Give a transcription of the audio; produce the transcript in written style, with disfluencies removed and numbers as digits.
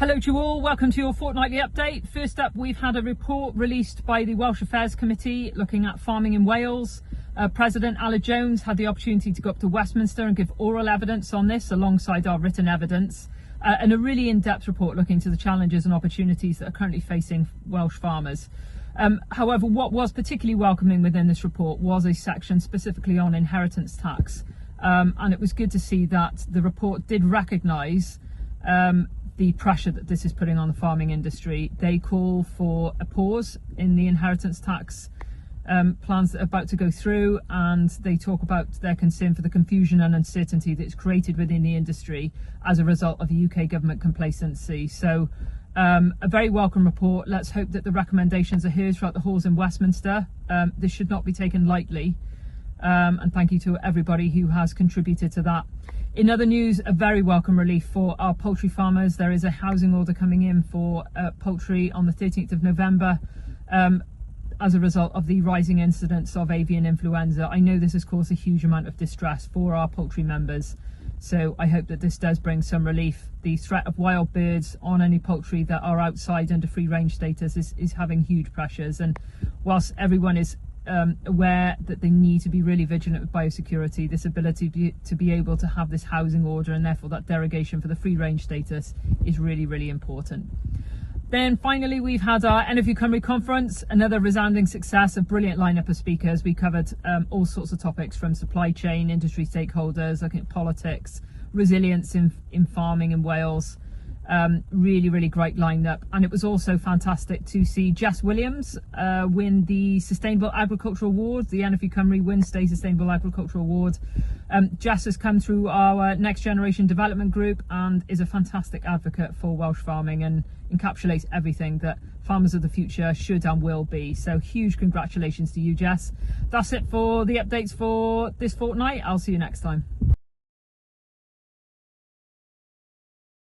Hello to you all, welcome to your fortnightly update. First up, we've had a report released by the Welsh Affairs Committee looking at farming in Wales. President Aled Jones had the opportunity to go up to Westminster and give oral evidence on this alongside our written evidence, and a really in-depth report looking to the challenges and opportunities that are currently facing Welsh farmers. However, what was particularly welcoming within this report was a section specifically on inheritance tax, and it was good to see that the report did recognise the pressure that this is putting on the farming industry. They call for a pause in the inheritance tax plans that are about to go through, and they talk about their concern for the confusion and uncertainty that's created within the industry as a result of the UK government complacency. So a very welcome report. Let's hope that the recommendations are heard throughout the halls in Westminster. This should not be taken lightly, and thank you to everybody who has contributed to that. In other news, a very welcome relief for our poultry farmers. There is a housing order coming in for poultry on the 13th of November as a result of the rising incidence of avian influenza. I know this has caused a huge amount of distress for our poultry members, so I hope that this does bring some relief. The threat of wild birds on any poultry that are outside under free range status is having huge pressures, and whilst everyone is aware that they need to be really vigilant with biosecurity, this ability to be able to have this housing order and therefore that derogation for the free range status is really, really important. Then finally, we've had our NFU Cymru conference, another resounding success, a brilliant lineup of speakers. We covered all sorts of topics from supply chain, industry stakeholders, looking at politics, resilience in farming in Wales. Really, really great lineup, and it was also fantastic to see Jess Williams win the Sustainable Agriculture Award. The NFU Cymru Wednesday Sustainable Agriculture Award. Jess has come through our Next Generation Development Group and is a fantastic advocate for Welsh farming and encapsulates everything that farmers of the future should and will be. So huge congratulations to you, Jess. That's it for the updates for this fortnight. I'll see you next time.